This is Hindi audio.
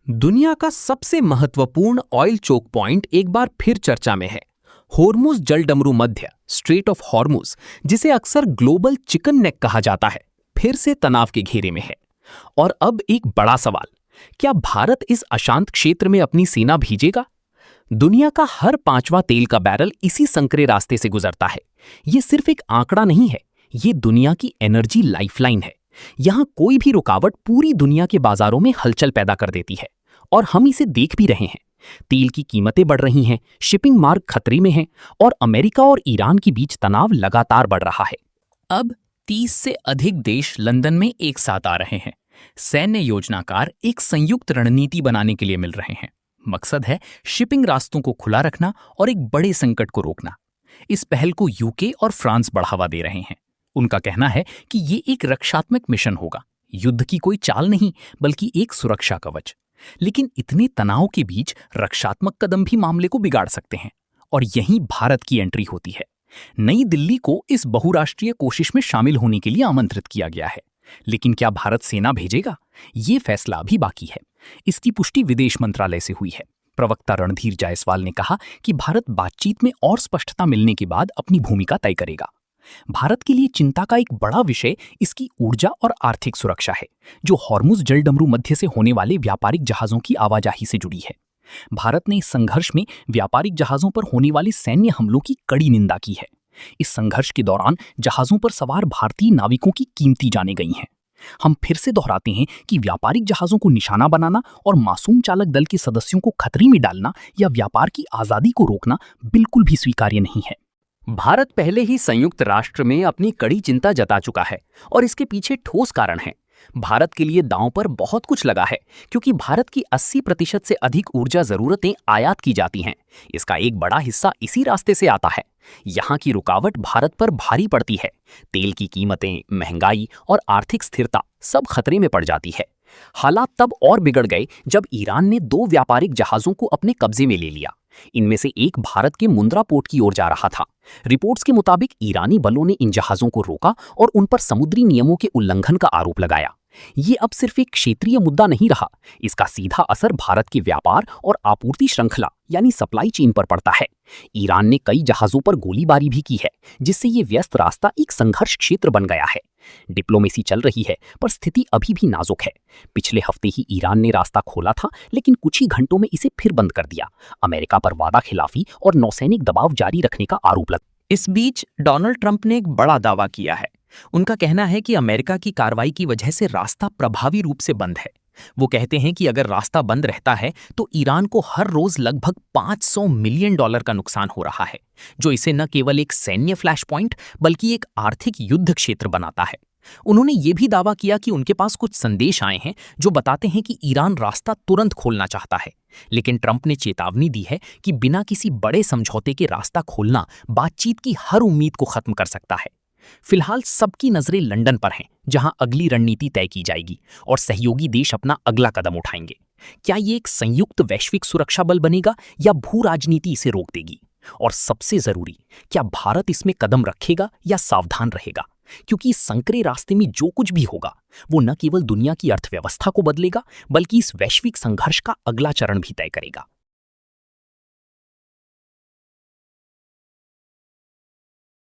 दुनिया का सबसे महत्वपूर्ण ऑयल चोक पॉइंट एक बार फिर चर्चा में है। होर्मुज जलडमरू मध्य स्ट्रेट ऑफ हॉर्मुज, जिसे अक्सर ग्लोबल चिकन नेक कहा जाता है, फिर से तनाव के घेरे में है। और अब एक बड़ा सवाल, क्या भारत इस अशांत क्षेत्र में अपनी सेना भेजेगा? दुनिया का हर पांचवा तेल का बैरल इसी संकरे रास्ते से गुजरता है। ये सिर्फ एक आंकड़ा नहीं है, ये दुनिया की एनर्जी लाइफलाइन है। यहां कोई भी रुकावट पूरी दुनिया के बाजारों में हलचल पैदा कर देती है, और हम इसे देख भी रहे हैं। तेल की कीमतें बढ़ रही हैं, शिपिंग मार्ग खतरे में हैं, और अमेरिका और ईरान के बीच तनाव लगातार बढ़ रहा है। अब 30 से अधिक देश लंदन में एक साथ आ रहे हैं। सैन्य योजनाकार एक संयुक्त रणनीति बनाने के लिए मिल रहे हैं। मकसद है शिपिंग रास्तों को खुला रखना और एक बड़े संकट को रोकना। इस पहल को यूके और फ्रांस बढ़ावा दे रहे हैं। उनका कहना है कि ये एक रक्षात्मक मिशन होगा, युद्ध की कोई चाल नहीं, बल्कि एक सुरक्षा कवच। लेकिन इतने तनाव के बीच रक्षात्मक कदम भी मामले को बिगाड़ सकते हैं, और यहीं भारत की एंट्री होती है। नई दिल्ली को इस बहुराष्ट्रीय कोशिश में शामिल होने के लिए आमंत्रित किया गया है। लेकिन क्या भारत सेना भेजेगा? ये फैसला अभी बाकी है। इसकी पुष्टि विदेश मंत्रालय से हुई है। प्रवक्ता रणधीर जायसवाल ने कहा कि भारत बातचीत में और स्पष्टता मिलने के बाद अपनी भूमिका तय करेगा। भारत के लिए चिंता का एक बड़ा विषय इसकी ऊर्जा और आर्थिक सुरक्षा है, जो हॉर्मुज जलडमरू मध्य से होने वाले व्यापारिक जहाजों की आवाजाही से जुड़ी है। भारत ने इस संघर्ष में व्यापारिक जहाजों पर होने वाले सैन्य हमलों की कड़ी निंदा की है। इस संघर्ष के दौरान जहाजों पर सवार भारतीय नाविकों की कीमती जानें गई हैं। हम फिर से दोहराते हैं कि व्यापारिक जहाजों को निशाना बनाना और मासूम चालक दल के सदस्यों को खतरे में डालना या व्यापार की आज़ादी को रोकना बिल्कुल भी स्वीकार्य नहीं है। भारत पहले ही संयुक्त राष्ट्र में अपनी कड़ी चिंता जता चुका है, और इसके पीछे ठोस कारण है। भारत के लिए दांव पर बहुत कुछ लगा है, क्योंकि भारत की 80% से अधिक ऊर्जा जरूरतें आयात की जाती हैं। इसका एक बड़ा हिस्सा इसी रास्ते से आता है। यहाँ की रुकावट भारत पर भारी पड़ती है। तेल की कीमतें, महंगाई और आर्थिक स्थिरता सब खतरे में पड़ जाती है। हालात तब और बिगड़ गए जब ईरान ने 2 व्यापारिक जहाजों को अपने कब्जे में ले लिया। इनमें से एक भारत के मुंद्रा पोर्ट की ओर जा रहा था। रिपोर्ट्स के मुताबिक ईरानी बलों ने इन जहाजों को रोका और उन पर समुद्री नियमों के उल्लंघन का आरोप लगाया। ये अब सिर्फ एक क्षेत्रीय मुद्दा नहीं रहा, इसका सीधा असर भारत के व्यापार और आपूर्ति श्रृंखला यानी सप्लाई चेन पर पड़ता है। ईरान ने कई जहाजों पर गोलीबारी भी की है, जिससे ये व्यस्त रास्ता एक संघर्ष क्षेत्र बन गया है। डिप्लोमेसी चल रही है, पर स्थिति अभी भी नाजुक है। पिछले हफ्ते ही ईरान ने रास्ता खोला था, लेकिन कुछ ही घंटों में इसे फिर बंद कर दिया। अमेरिका पर वादा खिलाफी और नौसैनिक दबाव जारी रखने का आरोप लगा। इस बीच डोनाल्ड ट्रंप ने एक बड़ा दावा किया है। उनका कहना है कि अमेरिका की कार्रवाई की वजह से रास्ता प्रभावी रूप से बंद है। वो कहते हैं कि अगर रास्ता बंद रहता है तो ईरान को हर रोज लगभग $500 मिलियन का नुकसान हो रहा है, जो इसे न केवल एक सैन्य फ्लैश पॉइंट बल्कि एक आर्थिक युद्ध क्षेत्र बनाता है। उन्होंने ये भी दावा किया कि उनके पास कुछ संदेश आए हैं जो बताते हैं कि ईरान रास्ता तुरंत खोलना चाहता है। लेकिन ट्रंप ने चेतावनी दी है कि बिना किसी बड़े समझौते के रास्ता खोलना बातचीत की हर उम्मीद को खत्म कर सकता है। फिलहाल सबकी नजरें लंदन पर हैं, जहां अगली रणनीति तय की जाएगी और सहयोगी देश अपना अगला कदम उठाएंगे। क्या ये एक संयुक्त वैश्विक सुरक्षा बल बनेगा या भू राजनीति इसे रोक देगी? और सबसे जरूरी, क्या भारत इसमें कदम रखेगा या सावधान रहेगा? क्योंकि इस संकरे रास्ते में जो कुछ भी होगा, वो न केवल दुनिया की अर्थव्यवस्था को बदलेगा, बल्कि इस वैश्विक संघर्ष का अगला चरण भी तय करेगा।